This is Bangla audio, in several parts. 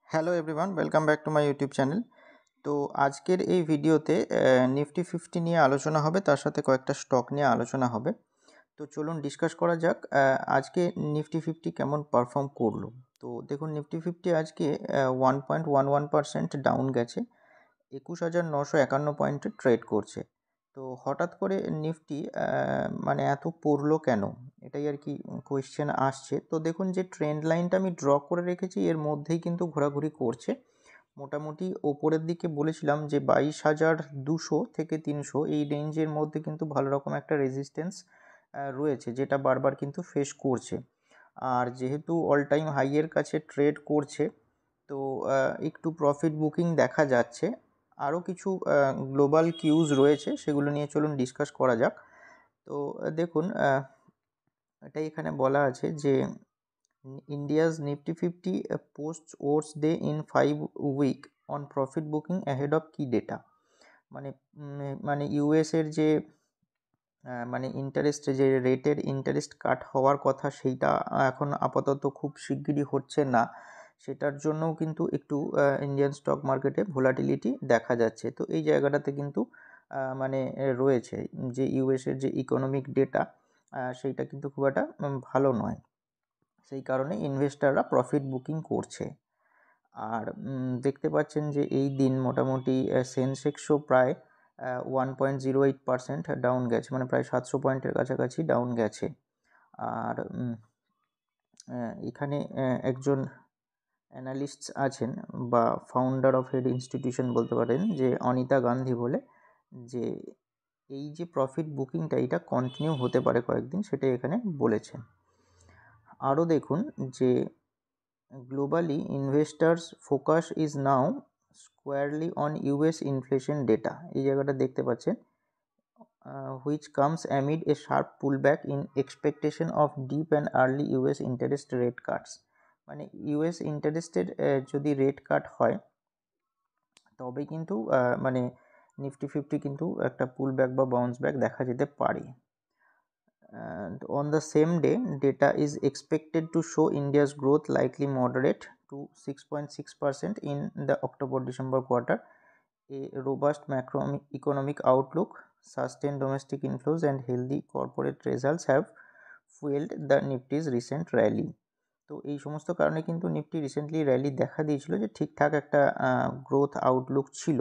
Hello everyone, welcome back to my YouTube channel. তো আজকের এই ভিডিওতে নিফটি 50 নিয়ে আলোচনা হবে, তার সাথে কয়েকটা স্টক নিয়ে আলোচনা হবে। তো চলুন ডিসকাস করা যাক আজকে নিফটি 50 কেমন পারফর্ম করলো। তো দেখুন, নিফটি 50 আজকে 1.11% ডাউন গেছে, 21,951 পয়েন্টে ট্রেড করছে। তো হঠাৎ করে নিফটি মানে এত পড়লো কেন, এটাই আর কি কোয়েশ্চেন আসছে। তো দেখুন, যে ট্রেন্ড লাইনটা আমি ড্র করে রেখেছি এর মধ্যেই কিন্তু ঘোরাঘুরি করছে। মোটামুটি ওপরের দিকে বলেছিলাম যে 22,200 থেকে 300 এই রেঞ্জের মধ্যে কিন্তু ভালো রকম একটা রেজিস্ট্যান্স রয়েছে, যেটা বারবার কিন্তু ফেস করছে। আর যেহেতু অল টাইম হাইয়ের কাছে ট্রেড করছে, তো একটু প্রফিট বুকিং দেখা যাচ্ছে। আরও কিছু গ্লোবাল কিউজ রয়েছে, সেগুলো নিয়ে চলুন ডিসকাস করা যাক। তো দেখুন, এটাই এখানে বলা আছে যে India's Nifty 50 post worst day in 5 week on profit booking ahead of key data. মানে ইউএসের যে মানে যে রেটের ইন্টারেস্ট কাট হওয়ার কথা, সেইটা এখন আপাতত খুব শিগগিরই হচ্ছে না। সেটার জন্যও কিন্তু একটু ইন্ডিয়ান স্টক মার্কেটে ভোলাটিলিটি দেখা যাচ্ছে। তো এই জায়গাটাতে কিন্তু মানে রয়েছে যে ইউএসের যে ইকোনমিক ডেটা, সেইটা কিন্তু খুব একটা ভালো নয়। সেই কারণে ইনভেস্টাররা প্রফিট বুকিং করছে। আর দেখতে পাচ্ছেন যে এই দিন মোটামুটি সেন্সেক্সও প্রায় 1.08% ডাউন গেছে, মানে প্রায় 700 পয়েন্টের কাছাকাছি ডাউন গেছে। আর এখানে একজন অ্যানালিস্ট আছেন বা ফাউন্ডার অফ হেড ইনস্টিটিউশন বলতে পারেন, যে অনিতা গান্ধী বলে, যে এই যে প্রফিট বুকিংটা এটা কন্টিনিউ হতে পারে কয়েকদিন, সেটাই এখানে বলেছেন। আরও দেখুন যে globally investors focus is now squarely on US inflation data, এই জায়গাটা দেখতে পাচ্ছেন, which comes amid a sharp pullback in expectation of deep and early US interest rate cuts। মানে ইউএস ইন্টারেস্টের যদি রেট কাট হয় তবে কিন্তু মানে নিফটি 50 কিন্তু একটা পুল ব্যাক বা বাউন্স ব্যাক দেখা যেতে পারে। And on the same day, data is expected to show India's growth likely moderate to 6.6% in the October-December quarter. A robust macroeconomic outlook, sustained domestic inflows, and healthy corporate results have fueled the Nifty's recent rally. তো এই সমস্ত কারণে কিন্তু নিফটি রিসেন্টলি র্যালি দেখা দিয়েছিল, যে ঠিকঠাক একটা গ্রোথ আউটলুক ছিল।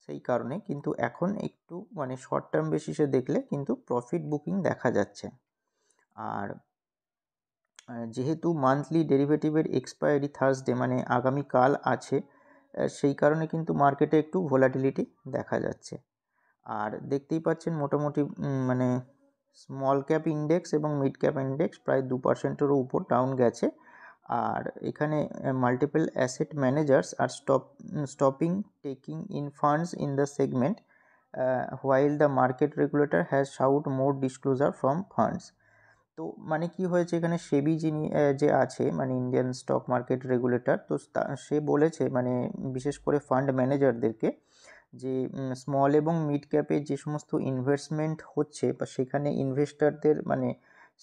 সেই কারণে কিন্তু এখন একটু মানে শর্ট টার্ম বেসিসে দেখলে কিন্তু প্রফিট বুকিং দেখা যাচ্ছে। আর যেহেতু মান্থলি ডেরিভেটিভের এক্সপায়ারি থার্সডে মানে আগামীকাল আছে, সেই কারণে কিন্তু মার্কেটে একটু ভোলাটিলিটি দেখা যাচ্ছে। আর দেখতেই পাচ্ছেন মোটামুটি মানে স্মল ক্যাপ ইন্ডেক্স এবং মিড ক্যাপ ইন্ডেক্স প্রায় 2%-এরও উপর ডাউন গেছে। আর এখানে multiple asset managers are stopping taking in funds in the segment, while the market regulator has shout more disclosure from funds. তো মানে কি হয়েছে, এখানে সেবি যিনি যে আছে মানে ইন্ডিয়ান স্টক মার্কেট রেগুলেটর, তো সে বলেছে মানে বিশেষ করে ফান্ড ম্যানেজারদেরকে যে স্মল এবং মিড ক্যাপে যে সমস্ত ইনভেস্টমেন্ট হচ্ছে বা সেখানে ইনভেস্টারদের মানে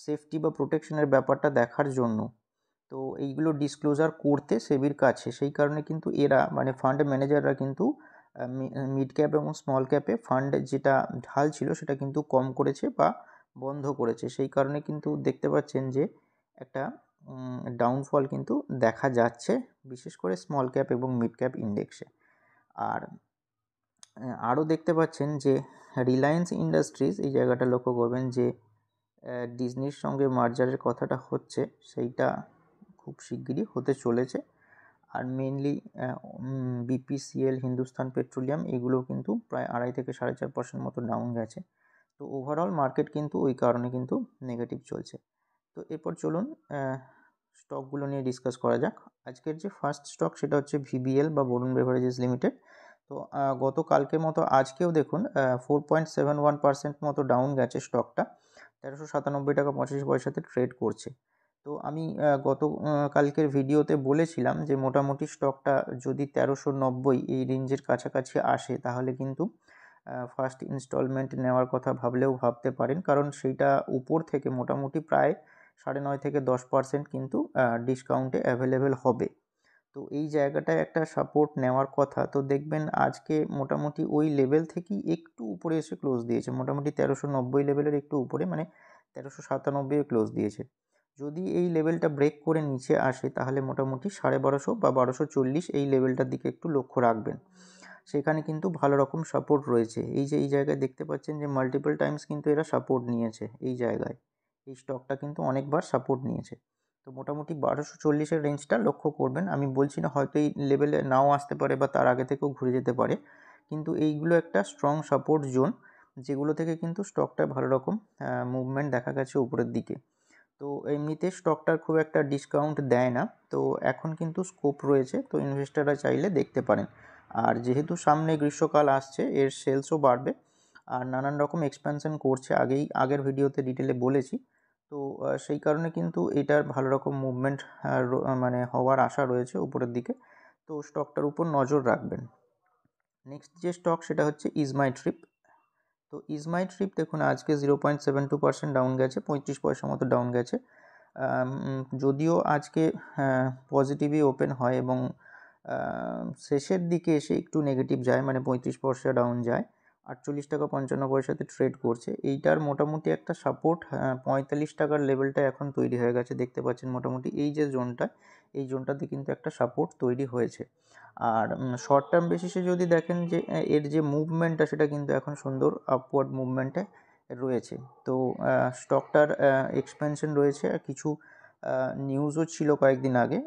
সেফটি বা প্রোটেকশনের ব্যাপারটা দেখার জন্য তো এইগুলো ডিসক্লোজার করতে সেবির কাছে। সেই কারণে কিন্তু এরা মানে ফান্ড ম্যানেজাররা কিন্তু মিড ক্যাপ এবং স্মল ক্যাপে ফান্ড যেটা ঢাল ছিল সেটা কিন্তু কম করেছে বা বন্ধ করেছে। সেই কারণে কিন্তু দেখতে পাচ্ছেন যে একটা ডাউনফল কিন্তু দেখা যাচ্ছে, বিশেষ করে স্মল ক্যাপ এবং মিড ক্যাপ ইন্ডেক্সে। আর আরও দেখতে পাচ্ছেন যে রিলায়েন্স ইন্ডাস্ট্রিজ, এই জায়গাটা লক্ষ্য করবেন যে ডিজনির সঙ্গে মার্জারের কথাটা হচ্ছে, সেইটা খুব শিগগিরই হতে চলেছে। আর মেনলি বিপিসিএল, হিন্দুস্তান পেট্রোলিয়াম, এগুলো কিন্তু প্রায় 2.5 থেকে 4.5% মতো ডাউন গেছে। তো ওভারঅল মার্কেট কিন্তু ওই কারণে কিন্তু নেগেটিভ চলছে। তো এরপর চলুন স্টকগুলো নিয়ে ডিসকাস করা যাক। আজকের যে ফার্স্ট স্টক সেটা হচ্ছে ভিবিএল বা বরুণ বেভারেজেস লিমিটেড। তো গতকালকের মতো আজকেও দেখুন 4.71% মতো ডাউন গেছে স্টকটা, 1397 টাকা 85 পয়সাতে ট্রেড করছে। তো আমি কালকের ভিডিওতে বলেছিলাম যে মোটামুটি স্টকটা যদি 1390 এই রেঞ্জের কাছাকাছি আসে তাহলে কিন্তু ফার্স্ট ইনস্টলমেন্ট নেওয়ার কথা ভাবলেও ভাবতে পারেন, কারণ সেইটা উপর থেকে মোটামুটি প্রায় 9.5 থেকে 10% কিন্তু ডিসকাউন্টে অ্যাভেলেবেল হবে। তো এই জায়গাটায় একটা সাপোর্ট নেওয়ার কথা, তো দেখবেন আজকে মোটামুটি ওই লেভেল থেকেই একটু উপরে এসে ক্লোজ দিয়েছে, মোটামুটি 1390 লেভেলের একটু উপরে, মানে 1397 ক্লোজ দিয়েছে। যদি এই লেভেলটা ব্রেক করে নিচে আসে তাহলে মোটামুটি 1250 বা 1240 এই লেভেলটার দিকে একটু লক্ষ্য রাখবেন। সেখানে কিন্তু ভালো রকম সাপোর্ট রয়েছে। এই যে এই জায়গায় দেখতে পাচ্ছেন যে মাল্টিপল টাইমস কিন্তু এরা সাপোর্ট নিয়েছে এই জায়গায়, এই স্টকটা কিন্তু অনেকবার সাপোর্ট নিয়েছে। তো মোটামুটি 1240-এর রেঞ্জটা লক্ষ্য করবেন। আমি বলছি না হয়তো এই লেভেলে নাও আসতে পারে বা তার আগে থেকেও ঘুরে যেতে পারে, কিন্তু এইগুলো একটা স্ট্রং সাপোর্ট জোন, যেগুলো থেকে কিন্তু স্টকটা ভালো রকম মুভমেন্ট দেখা গেছে উপরের দিকে। তো এমনিতে স্টকটার খুব একটা ডিসকাউন্ট দেয় না, তো এখন কিন্তু স্কোপ রয়েছে, তো ইনভেস্টাররা চাইলে দেখতে পারেন। আর যেহেতু সামনে গ্রীষ্মকাল আসছে, এর সেলসও বাড়বে আর নানান রকম এক্সপ্যানশন করছে, আগের ভিডিওতে ডিটেলে বলেছি। তো সেই কারণে কিন্তু এটার ভালো রকম মুভমেন্ট মানে হওয়ার আশা রয়েছে উপরের দিকে, তো স্টকটার উপর নজর রাখবেন। নেক্সট যে স্টক সেটা হচ্ছে ইজমাই ট্রিপ। তো ইজমাই ট্রিপ দেখুন আজকে 0.72% ডাউন গেছে, 35 পয়সা মতো ডাউন গেছে। যদিও আজকে পজিটিভই ওপেন হয় এবং শেষের দিকে এসে একটু নেগেটিভ যায়, মানে 35 পয়সা ডাউন যায়, 48 টাকা 55 পয়সাতে ট্রেড করছে। এইটার মোটামুটি একটা সাপোর্ট 45 টাকার লেভেলটা এখন তৈরি হয়ে গেছে, দেখতে পাচ্ছেন মোটামুটি এই যে জোনটা, এই জোনটাতে কিন্তু একটা সাপোর্ট তৈরি হয়েছে। আর শর্ট টার্ম বেসিসে যদি দেখেন যে এর যে মুভমেন্টটা সেটা কিন্তু এখন সুন্দর আপওয়ার্ড মুভমেন্টে রয়েছে। তো স্টকটার এক্সপেনশন রয়েছে, কিছু নিউজও ছিল কয়েকদিন আগে,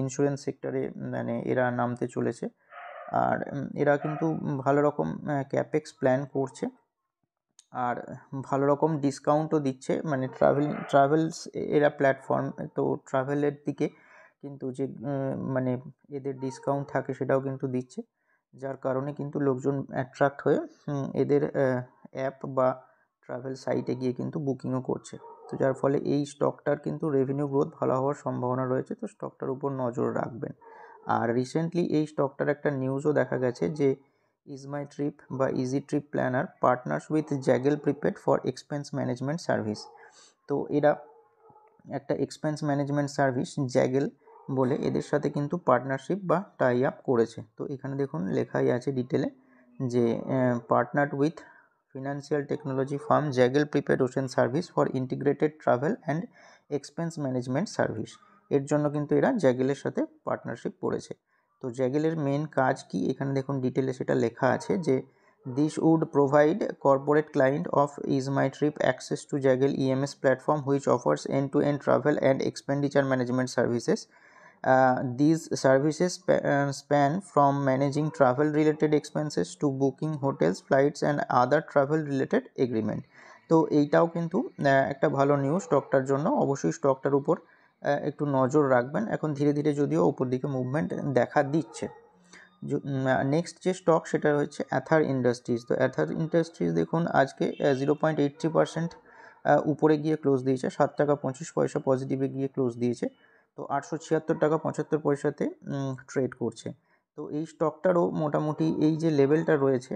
ইন্স্যুরেন্স সেক্টরে মানে এরা নামতে চলেছে। আর এরা কিন্তু ভালো রকম ক্যাপেক্স প্ল্যান করছে আর ভালো রকম ডিসকাউন্টও দিচ্ছে, মানে ট্রাভেলস এরা প্ল্যাটফর্ম, তো ট্রাভেলের দিকে কিন্তু যে মানে এদের ডিসকাউন্ট থাকে সেটাও কিন্তু দিচ্ছে, যার কারণে কিন্তু লোকজন অ্যাট্রাক্ট হয়ে এদের অ্যাপ বা ট্রাভেল সাইটে গিয়ে কিন্তু বুকিংও করছে। তো যার ফলে এই স্টকটার কিন্তু রেভিনিউ গ্রোথ ভালো হওয়ার সম্ভাবনা রয়েছে, তো স্টকটার উপর নজর রাখবেন। আর রিসেন্টলি এই স্টকটার একটা নিউজও দেখা গেছে যে ইজমাই ট্রিপ বা easy trip planner partners with Zaggle prepaid for expense management service. তো এরা একটা এক্সপেন্স ম্যানেজমেন্ট সার্ভিস জ্যাগেল বলে এদের সাথে কিন্তু পার্টনারশিপ বা টাই আপ করেছে। তো এখানে দেখুন লেখাই আছে ডিটেলে যে partnered with financial technology firm Zaggle prepaid ocean service for integrated travel and expense management service. এর জন্য কিন্তু এরা জ্যাগেলের সাথে পার্টনারশিপ করেছে। তো জ্যাগেলের মেন কাজ কি এখানে দেখুন ডিটেলে সেটা লেখা আছে যে this would provide corporate client of EaseMyTrip access to Jaggle EMS platform which offers end-to-end travel and expenditure management services. These services span from managing travel-related expenses to booking hotels, flights and other travel-related agreement. তো এইটাও কিন্তু একটা ভালো নিউজ স্টকটার জন্য, অবশ্যই স্টকটার উপর একটু নজর রাখবেন। এখন ধীরে ধীরে যদিও উপর দিকে মুভমেন্ট দেখা দিচ্ছে। নেক্সট যে স্টক সেটা হচ্ছে অ্যাথার ইন্ডাস্ট্রিজ। তো অ্যাথার ইন্ডাস্ট্রিজ দেখুন আজকে 0.83% উপরে গিয়ে ক্লোজ দিয়েছে, 7 টাকা 25 পয়সা পজিটিভে গিয়ে ক্লোজ দিয়েছে। তো 876 টাকা 75 পয়সাতে ট্রেড করছে। তো এই স্টকটারও মোটামুটি এই যে লেভেলটা রয়েছে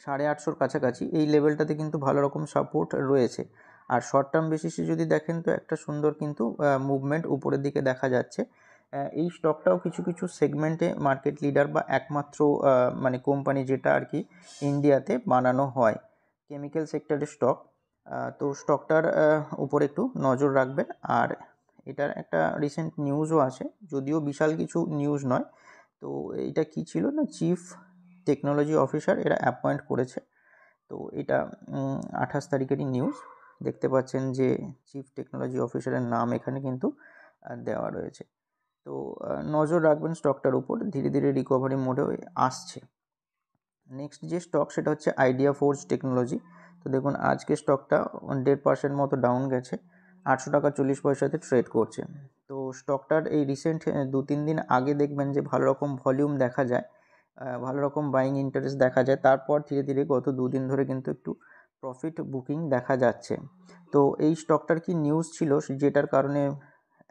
850 কাছাকাছি, এই লেভেলটাতে কিন্তু ভালো রকম সাপোর্ট রয়েছে। আর শর্ট টার্ম বেসিসে যদি দেখেন তো একটা সুন্দর কিন্তু মুভমেন্ট উপরের দিকে দেখা যাচ্ছে। এই স্টকটাও কিছু কিছু সেগমেন্টে মার্কেট লিডার বা একমাত্র মানে কোম্পানি যেটা আর কি ইন্ডিয়াতে বানানো হয়, কেমিক্যাল সেক্টরের স্টক। তো স্টকটার উপর একটু নজর রাখবেন। আর এটার একটা রিসেন্ট নিউজও আছে, যদিও বিশাল কিছু নিউজ নয়। তো এটা কি ছিল না, চিফ টেকনোলজি অফিসার এরা অ্যাপয়েন্ট করেছে। তো এটা 28 তারিখেরই নিউজ, দেখতে পাচ্ছেন যে চিফ টেকনোলজি অফিসারের নাম এখানে কিন্তু দেওয়া রয়েছে। তো নজর রাখবেন স্টকটার উপর, ধীরে ধীরে রিকভারি মোডে আসছে। নেক্সট যে স্টক সেটা হচ্ছে আইডিয়া ফোর্জ টেকনোলজি। তো দেখুন আজকে স্টকটা 1.5% মতো ডাউন গেছে, 800 টাকা 40 পয়সাতে ট্রেড করছে। তো স্টকটার এই রিসেন্ট 2-3 দিন আগে দেখবেন যে ভালো রকম ভলিউম দেখা যায়, ভালো রকম বাইং ইন্টারেস্ট দেখা যায়, তারপর ধীরে ধীরে গত 2 দিন ধরে কিন্তু একটু প্রফিট বুকিং দেখা যাচ্ছে। তো এই স্টকটার কি নিউজ ছিল যেটার কারণে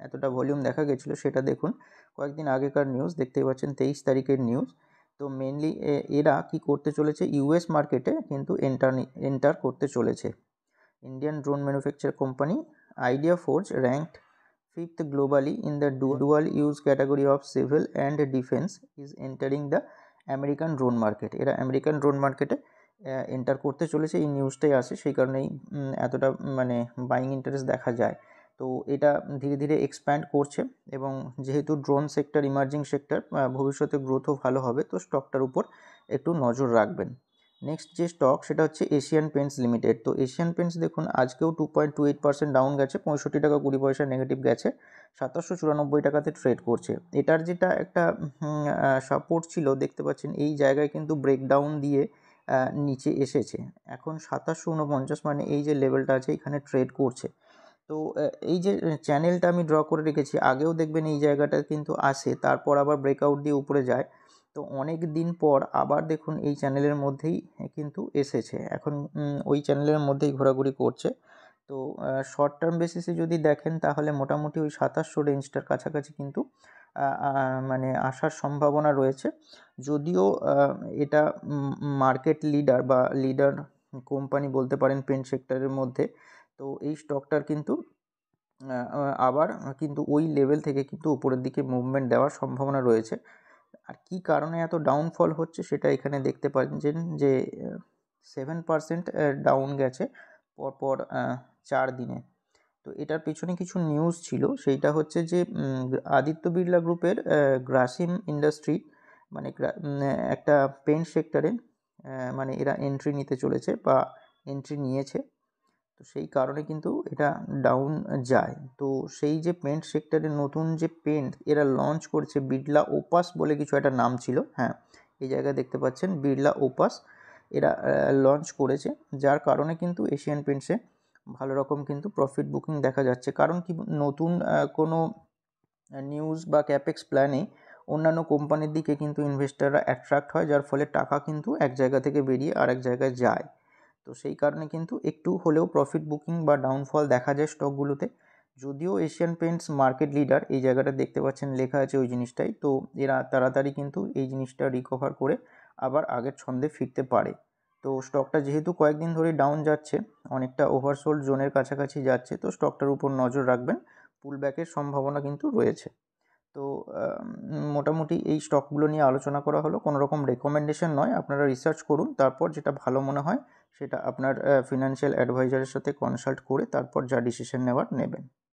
এতটা ভলিউম দেখা গেছিলো সেটা দেখুন, কয়েকদিন আগেকার নিউজ দেখতেই পাচ্ছেন, 23 তারিখের নিউজ। তো মেনলি এরা কি করতে চলেছে, ইউএস মার্কেটে কিন্তু এন্টার করতে চলেছে। Indian drone manufacture company idea forge ranked Fifth, globally in the dual use category of civil and defense is entering the American drone market. এরা আমেরিকান ড্রোন মার্কেটে এন্টার করতে চলেছে, এই নিউজটাই আসে, সেই কারণেই এতটা মানে বাইং ইন্টারেস্ট দেখা যায়। তো এটা ধীরে ধীরে এক্সপ্যান্ড করছে এবং যেহেতু ড্রোন সেক্টর ইমার্জিং সেক্টর, ভবিষ্যতে গ্রোথও ভালো হবে, তো স্টকটার উপর একটু নজর রাখবেন। নেক্সট যে স্টক সেটা হচ্ছে এশিয়ান পেন্টস লিমিটেড। তো এশিয়ান পেন্টস দেখুন আজকেও 2.28% ডাউন গেছে, 65 টাকা 20 পয়সা নেগেটিভ গেছে, 2794 টাকাতে ট্রেড করছে। এটার যেটা একটা সাপোর্ট ছিল দেখতে পাচ্ছেন, এই জায়গায় কিন্তু ব্রেকডাউন দিয়ে নিচে এসেছে, এখন 2749, মানে এই যে লেভেলটা আছে এখানে ট্রেড করছে। তো এই যে চ্যানেলটা আমি ড্র করে রেখেছি, আগেও দেখবেন এই জায়গাটা কিন্তু আসে, তারপর আবার ব্রেকআউট দিয়ে উপরে যায়। তো অনেক দিন পর আবার দেখুন এই চ্যানেলের মধ্যেই কিন্তু এসেছে, এখন ওই চ্যানেলের মধ্যেই ঘোরাঘুরি করছে। তো শর্ট টার্ম বেসিসে যদি দেখেন তাহলে মোটামুটি ওই 2700 রেঞ্জটার কাছাকাছি কিন্তু মানে আসার সম্ভাবনা রয়েছে। যদিও এটা মার্কেট লিডার বা লিডার কোম্পানি বলতে পারেন পেন্ট সেক্টরের মধ্যে, তো এই স্টকটার কিন্তু আবার কিন্তু ওই লেভেল থেকে কিন্তু উপরের দিকে মুভমেন্ট দেওয়ার সম্ভাবনা রয়েছে। আর কী কারণে এত ডাউনফল হচ্ছে সেটা এখানে দেখতে পাচ্ছেন যে 7% ডাউন গেছে পরপর 4 দিনে। তো এটার পেছনে কিছু নিউজ ছিল, সেইটা হচ্ছে যে আদিত্য বিড়লা গ্রুপের গ্রাসিম ইন্ডাস্ট্রি মানে একটা পেন্ট সেক্টরে মানে এরা এন্ট্রি নিতে চলেছে বা এন্ট্রি নিয়েছে, তো সেই কারণে কিন্তু এটা ডাউন যায়। তো সেই যে পেন্ট সেক্টরের নতুন যে পেন্ট এরা লঞ্চ করছে, বিড়লা ওপাস বলে কিছু একটা নাম ছিল, হ্যাঁ এই জায়গায় দেখতে পাচ্ছেন বিড়লা ওপাস এরা লঞ্চ করেছে, যার কারণে কিন্তু এশিয়ান পেন্টসে ভালো রকম কিন্তু প্রফিট বুকিং দেখা যাচ্ছে। কারণ কি, নতুন কোনো নিউজ বা ক্যাপেক্স প্ল্যানে অন্যান্য কোম্পানির দিকে কিন্তু ইনভেস্টাররা অ্যাট্রাক্ট হয়, যার ফলে টাকা কিন্তু এক জায়গা থেকে বেরিয়ে আরেক জায়গায় যায়। তো সেই কারণে কিন্তু একটু হলেও প্রফিট বুকিং বা ডাউনফল দেখা যায় স্টকগুলোতে। যদিও এশিয়ান পেন্টস মার্কেট লিডার, এই জায়গাটা দেখতে পাচ্ছেন লেখা আছে ওই জিনিসটাই, তো এরা তাড়াতাড়ি কিন্তু এই জিনিসটা রিকভার করে আবার আগের ছন্দে ফিরতে পারে। তো স্টকটা যেহেতু কয়েকদিন ধরে ডাউন যাচ্ছে, অনেকটা ওভারসোল্ড জোনের কাছাকাছি যাচ্ছে, তো স্টকটার উপর নজর রাখবেন, পুলব্যাকের সম্ভাবনা কিন্তু রয়েছে। তো মোটামুটি এই স্টকগুলো নিয়ে আলোচনা করা হলো, কোনো রকম রেকমেন্ডেশন নয়, আপনারা রিসার্চ করুন, তারপর যেটা ভালো মনে হয় সেটা আপনার ফিনান্সিয়াল অ্যাডভাইজারের সাথে কনসাল্ট করে তারপর যা ডিসিশন নেওয়ার নেবেন।